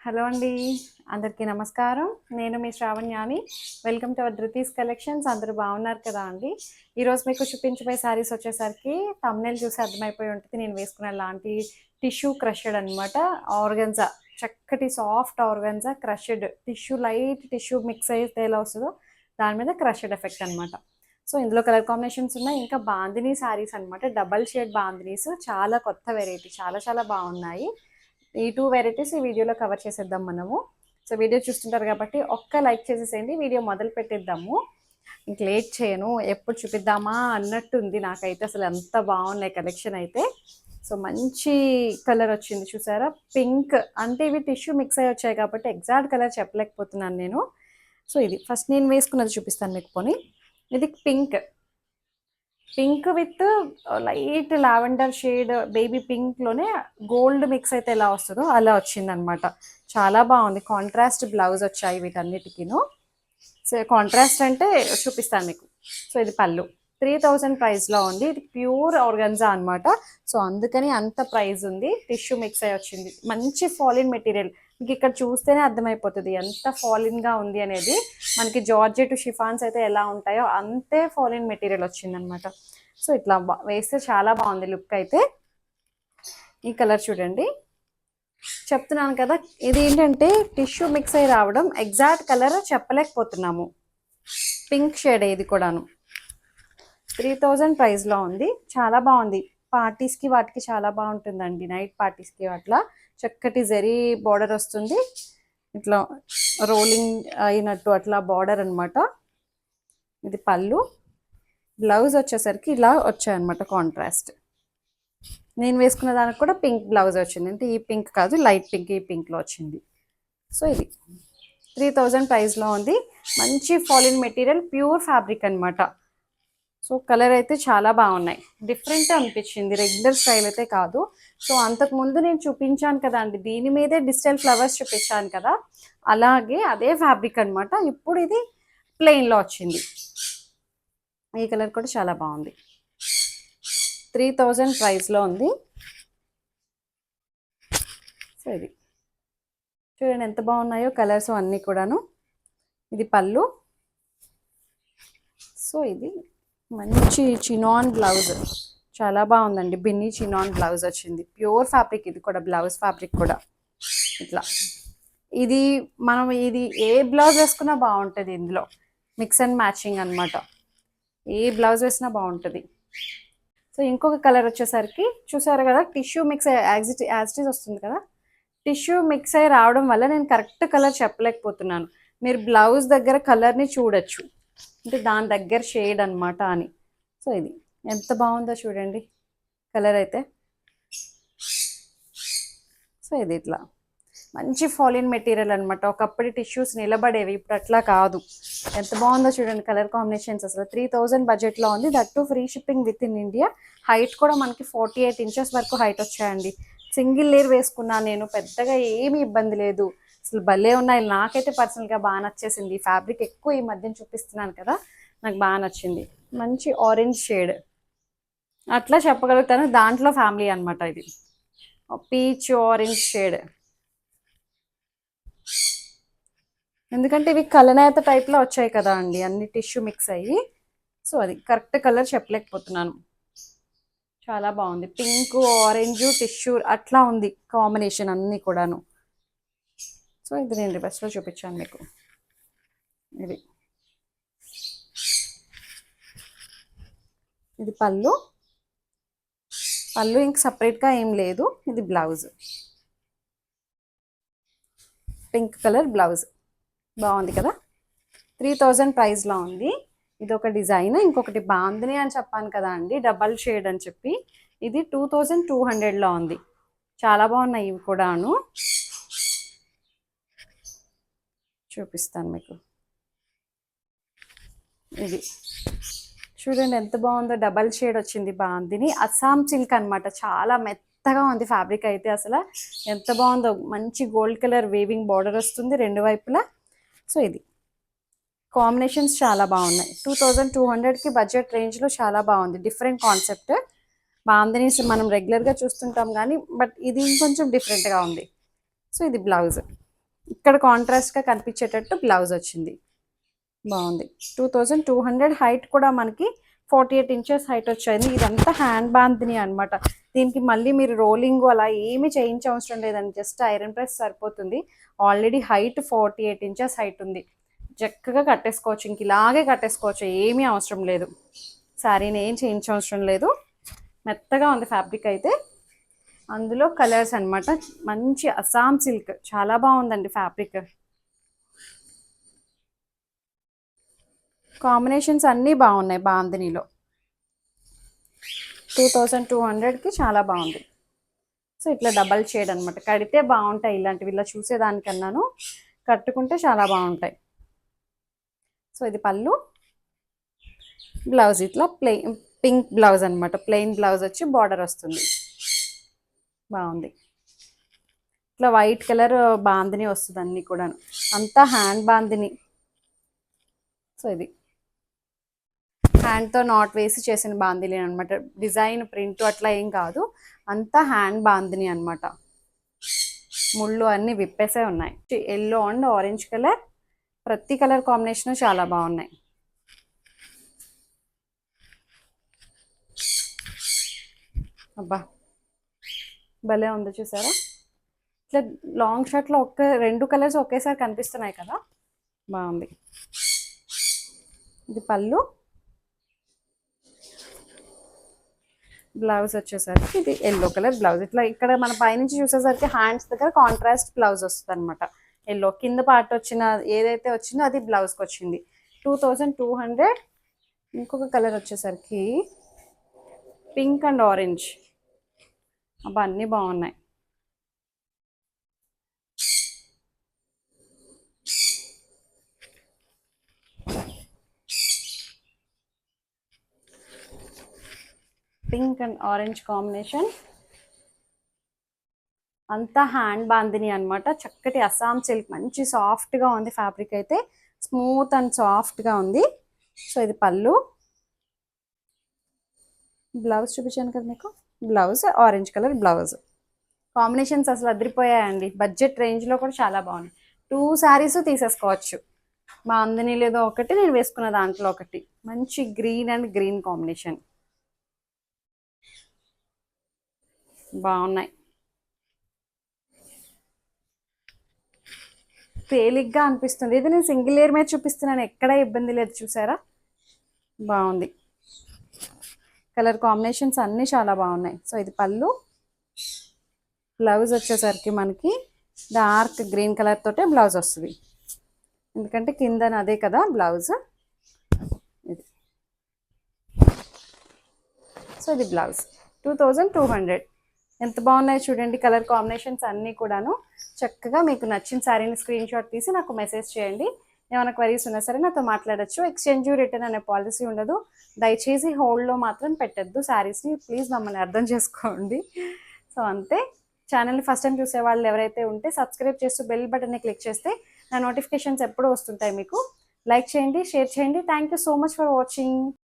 Hello అండి. అందరికీ నమస్కారం. నేను మీ శ్రావణ్యాని. Welcome to our Dhruti's collections. అందరూ బాగున్నారు కదా అండి. ఈరోజు మీకు చూపించబోయే శారీస్ వచ్చేసరికి థంబ్‌నెయిల్ చూసి అర్థమైపోయి ఉంటుంది నేను వేసుకున్న లాంటి టిష్యూ క్రషెడ్ అనమాట. ఆర్గన్జా, చక్కటి soft organza crushed tissue, light tissue mix అయితే ఎలా వస్తుందో దాని మీద క్రషెడ్ ఎఫెక్ట్ అనమాట. సో ఇందులో కలర్ కాంబినేషన్స్ ఉన్నాయి. ఇంకా బాందినీ శారీస్ అనమాట, డబల్ షేడ్ బాందినీస్, చాలా కొత్త వెరైటీ, చాలా చాలా బాగున్నాయి. ఈ 2 వెరైటీస్ ఈ వీడియోలో కవర్ చేసేద్దాం మనము. సో వీడియో చూస్తుంటారు కాబట్టి ఒక్క లైక్ చేసేసేయండి. వీడియో మొదలు పెట్టేద్దాము. ఇంక లేట్ చేయను, ఎప్పుడు చూపిద్దామా అన్నట్టుంది నాకైతే. అసలు ఎంత బాగున్నాయి కలెక్షన్ అయితే. సో మంచి కలర్ వచ్చింది చూసారా, పింక్. అంటే ఇవి టిష్యూ మిక్స్ అయ్యి వచ్చాయి కాబట్టి ఎగ్జాక్ట్ కలర్ చెప్పలేకపోతున్నాను నేను. సో ఇది ఫస్ట్ నేను వేసుకున్నది చూపిస్తాను మీకు. పోనీ ఇది pink, pink with light lavender shade baby పింక్లోనే గోల్డ్ మిక్స్ అయితే ఎలా వస్తుందో అలా వచ్చిందనమాట. చాలా బాగుంది. కాంట్రాస్ట్ బ్లౌజ్ వచ్చాయి వీటన్నిటికీను. సో కాంట్రాస్ట్ అంటే చూపిస్తాను మీకు. సో ఇది పళ్ళు 3000 ప్రైస్లో ఉంది. ఇది ప్యూర్ ఆర్గన్జా అనమాట. సో అందుకని అంత ప్రైస్ ఉంది. టిష్యూ మిక్స్ అయ్యి వచ్చింది. మంచి ఫాలిన్ మెటీరియల్. మీకు ఇక్కడ చూస్తేనే అర్థమైపోతుంది ఎంత ఫాలిన్గా ఉంది అనేది. మనకి జార్జెట్ షిఫాన్స్ అయితే ఎలా ఉంటాయో అంతే ఫాలిన్ మెటీరియల్ వచ్చిందనమాట. సో ఇట్లా వేస్తే చాలా బాగుంది లుక్ అయితే. ఈ కలర్ చూడండి, చెప్తున్నాను కదా, ఇది ఏంటంటే టిష్యూ మిక్స్ అయ్యి రావడం, ఎగ్జాక్ట్ కలర్ చెప్పలేకపోతున్నాము. పింక్ షేడ్ ఇది కూడాను. 3000 ప్రైస్లో ఉంది. చాలా బాగుంది. పార్టీస్కి వాటికి చాలా బాగుంటుందండి. నైట్ పార్టీస్కి అట్లా చక్కటి జరీ బార్డర్ వస్తుంది. ఇట్లా రోలింగ్ అయినట్టు అట్లా బార్డర్ అనమాట. ఇది పళ్ళు. బ్లౌజ్ వచ్చేసరికి ఇలా వచ్చాయన్నమాట కాంట్రాస్ట్. నేను వేసుకున్న దానికి కూడా పింక్ బ్లౌజ్ వచ్చింది. అంటే ఈ పింక్ కాదు, లైట్ పింక్, ఈ పింక్లో వచ్చింది. సో ఇది 3000 ప్రైస్లో ఉంది. మంచి ఫాలిన్ మెటీరియల్, ప్యూర్ ఫ్యాబ్రిక్ అనమాట. సో కలర్ అయితే చాలా బాగున్నాయి. డిఫరెంట్ అనిపించింది, రెగ్యులర్ స్టైల్ అయితే కాదు. సో అంతకుముందు నేను చూపించాను కదా అండి, దీని మీదే డిజిటల్ ఫ్లవర్స్ చూపించాను కదా, అలాగే అదే ఫ్యాబ్రిక్ అనమాట. ఇప్పుడు ఇది ప్లెయిన్లో వచ్చింది. ఈ కలర్ కూడా చాలా బాగుంది. 3000 ప్రైస్లో ఉంది. సో ఇది చూడండి ఎంత బాగున్నాయో కలర్స్ అన్నీ కూడాను. ఇది పళ్ళు. సో ఇది మంచి చినాన్ బ్లౌజ్, చాలా బాగుందండి. బిన్నీ చినాన్ బ్లౌజ్ వచ్చింది. ప్యూర్ ఫ్యాబ్రిక్ ఇది కూడా, బ్లౌజ్ ఫ్యాబ్రిక్ కూడా ఇట్లా. ఇది మనం ఇది ఏ బ్లౌజ్ వేసుకున్నా బాగుంటుంది. ఇందులో మిక్స్ అండ్ మ్యాచింగ్ అనమాట. ఏ బ్లౌజ్ వేసినా బాగుంటుంది. సో ఇంకొక కలర్ వచ్చేసరికి చూసారు కదా, tissue mix as it is వస్తుంది కదా. టిష్యూ మిక్స్ అయ్యి రావడం వల్ల నేను కరెక్ట్ కలర్ చెప్పలేకపోతున్నాను. మీరు బ్లౌజ్ దగ్గర కలర్ని చూడొచ్చు, అంటే దాని దగ్గర షేడ్ అనమాట అని. సో ఇది ఎంత బాగుందో చూడండి కలర్ అయితే. సో ఇది ఇట్లా మంచి ఫాలిన్ మెటీరియల్ అనమాట. ఒకప్పటి టిష్యూస్ నిలబడేవి, ఇప్పుడు అట్లా కాదు. ఎంత బాగుందో చూడండి కలర్ కాంబినేషన్స్. అసలు 3000 బడ్జెట్లో ఉంది. That free shipping with in India. Height కూడా మనకి 48 ఇంచెస్ వరకు హైట్ వచ్చాయండి. సింగిల్ లేయర్ వేసుకున్నాను నేను, పెద్దగా ఏమీ ఇబ్బంది లేదు. అసలు భలే ఉన్నాయి. నాకైతే పర్సనల్గా బాగా నచ్చేసింది. ఫ్యాబ్రిక్ ఎక్కువ ఈ మధ్యన చూపిస్తున్నాను కదా, నాకు బాగా నచ్చింది. మంచి ఆరెంజ్ షేడ్ అట్లా చెప్పగలుగుతాను. దాంట్లో ఫ్యామిలీ అనమాట ఇది. పీచ్ ఆరెంజ్ షేడ్, ఎందుకంటే ఇవి కలనేత టైప్లో వచ్చాయి కదా అండి, అన్ని టిష్యూ మిక్స్ అయ్యి. సో అది కరెక్ట్ కలర్ చెప్పలేకపోతున్నాను. చాలా బాగుంది. పింక్ ఆరెంజ్ టిష్యూ అట్లా ఉంది కాంబినేషన్ అన్నీ కూడాను. సో ఇది నేను రివర్స్లో చూపించాను మీకు. ఇది పళ్ళు. పళ్ళు ఇంక సపరేట్గా ఏం లేదు. ఇది బ్లౌజ్, పింక్ కలర్ బ్లౌజ్. బాగుంది కదా. 3000 ప్రైస్లో ఉంది. ఇది ఒక డిజైన్. ఇంకొకటి బాందిని అని చెప్పాను కదా అండి, డబల్ షేడ్ అని చెప్పి, ఇది 2200లో ఉంది. చాలా బాగున్నాయి ఇవి కూడాను. చూపిస్తాను మీకు. ఇది చూడండి ఎంత బాగుందో, డబల్ షేడ్ వచ్చింది. బాందిని అస్సాం సిల్క్ అనమాట. చాలా మెత్తగా ఉంది ఫ్యాబ్రిక్ అయితే. అసలు ఎంత బాగుందో. మంచి గోల్డ్ కలర్ వేవింగ్ బార్డర్ వస్తుంది రెండు వైపులా. సో ఇది కాంబినేషన్స్ చాలా బాగున్నాయి. 2200కి బడ్జెట్ రేంజ్లో చాలా బాగుంది. Different concept. బాందినీస్ మనం రెగ్యులర్గా చూస్తుంటాం కానీ, బట్ ఇది ఇంకొంచెం డిఫరెంట్గా ఉంది. సో ఇది బ్లౌజ్. ఇక్కడ కాంట్రాస్ట్గా కనిపించేటట్టు బ్లౌజ్ వచ్చింది. బాగుంది. 2200 హైట్ కూడా మనకి 48 ఇంచెస్ హైట్ వచ్చాయి. ఇదంతా హ్యాండ్ బాందిని అనమాట. దీనికి మళ్ళీ మీరు రోలింగ్ అలా ఏమీ చేయించవసరం లేదండి, జస్ట్ ఐరన్ ప్రెస్ సరిపోతుంది. ఆల్రెడీ హైట్ 48 ఇంచెస్ హైట్ ఉంది. చక్కగా కట్టేసుకోవచ్చు, ఇంక ఇలాగే కట్టేసుకోవచ్చు, ఏమీ అవసరం లేదు. శారీని ఏం చేయించవసరం లేదు. మెత్తగా ఉంది ఫ్యాబ్రిక్ అయితే. అందులో కలర్స్ అనమాట, మంచి అస్సాం సిల్క్, చాలా బాగుందండి ఫ్యాబ్రిక్. కాంబినేషన్స్ అన్నీ బాగున్నాయి బాందినిలో. 2200కి చాలా బాగుంది. సో ఇట్లా డబల్ షేడ్ అనమాట, కడితే బాగుంటాయి ఇలాంటివి, ఇలా చూసేదానికన్నాను కట్టుకుంటే చాలా బాగుంటాయి. సో ఇది పళ్ళు, బ్లౌజ్ ఇట్లా ప్లెయిన్ పింక్ బ్లౌజ్ అనమాట, ప్లెయిన్ బ్లౌజ్ వచ్చి బార్డర్ వస్తుంది. బాగుంది. ఇట్లా వైట్ కలర్ బాందిని వస్తుంది అన్నీ కూడా, అంతా హ్యాండ్ బాందిని. సో ఇది హ్యాండ్తో నాట్ వేసి చేసిన బాందిని అనమాట, డిజైన్ ప్రింట్ అట్లా ఏం కాదు, అంతా హ్యాండ్ బాందిని అనమాట. ముళ్ళు అన్నీ విప్పేసే ఉన్నాయి. ఎల్లో అండ్ ఆరెంజ్ కలర్, ప్రతి కలర్ కాంబినేషన్ చాలా బాగున్నాయి. అబ్బా భలే ఉంది చూసారా, ఇట్లా లాంగ్ షర్ట్లో రెండు కలర్స్ ఒకేసారి కనిపిస్తున్నాయి కదా, బాగుంది. ఇది పళ్ళు, బ్లౌజ్ వచ్చేసరికి ఇది ఎల్లో కలర్ బ్లౌజ్. ఇట్లా ఇక్కడ మన పైనుంచి చూసేసరికి హ్యాండ్స్ దగ్గర కాంట్రాస్ట్ బ్లౌజ్ వస్తుంది అనమాట. ఎల్లో కింద పార్ట్ వచ్చిన ఏదైతే వచ్చిందో అది బ్లౌజ్కి వచ్చింది. 2200. ఇంకొక కలర్ వచ్చేసరికి పింక్ అండ్ ఆరెంజ్. అబ్బా అన్నీ బాగున్నాయి. పింక్ అండ్ ఆరెంజ్ కాంబినేషన్, అంతా హ్యాండ్ బాందిని అనమాట. చక్కటి అస్సాం సిల్క్, మంచి సాఫ్ట్గా ఉంది ఫ్యాబ్రిక్ అయితే, స్మూత్ అండ్ సాఫ్ట్గా ఉంది. సో ఇది పళ్ళు, బ్లౌజ్ చూపించాను కదా మీకు, blouse orange colour blouse. Combinations అసలు అదిరిపోయాయండి, బడ్జెట్ రేంజ్లో కూడా చాలా బాగుంది. 2 శారీస్ తీసేసుకోవచ్చు. మా అందని లేదో ఒకటి, నేను వేసుకున్న దాంట్లో ఒకటి, మంచి గ్రీన్ అండ్ గ్రీన్ కాంబినేషన్, బాగున్నాయి. తేలిగ్గా అనిపిస్తుంది. ఇది నేను సింగిల్ లేయర్ మీద చూపిస్తున్నాను, ఎక్కడ ఇబ్బంది లేదు, చూసారా బాగుంది. కలర్ కాంబినేషన్స్ అన్నీ చాలా బాగున్నాయి. సో ఇది పళ్ళు, బ్లౌజ్ వచ్చేసరికి మనకి డార్క్ గ్రీన్ కలర్ తోటే బ్లౌజ్ వస్తుంది, ఎందుకంటే కింద అదే కదా బ్లౌజ్. ఇది సో ఇది బ్లౌజ్ 2200. ఎంత బాగున్నాయో చూడండి కలర్ కాంబినేషన్స్ అన్నీ కూడాను. చక్కగా మీకు నచ్చిన శారీని స్క్రీన్ షాట్ తీసి నాకు మెసేజ్ చేయండి. ఏమైనా క్వరీస్ ఉన్నా సరే నాతో మాట్లాడచ్చు. ఎక్స్చేంజ్ రిటర్న్ అనే పాలసీ ఉండదు. దయచేసి హోల్డ్లో మాత్రం పెట్టద్దు శారీస్ని, ప్లీజ్ మమ్మల్ని అర్థం చేసుకోండి. సో అంతే. ఛానల్ని ఫస్ట్ టైం చూసే వాళ్ళు ఎవరైతే ఉంటే సబ్స్క్రైబ్ చేస్తూ బెల్ బటన్ని క్లిక్ చేస్తే నా నోటిఫికేషన్స్ ఎప్పుడూ వస్తుంటాయి మీకు. లైక్ చేయండి, షేర్ చేయండి. Thank you so much for watching.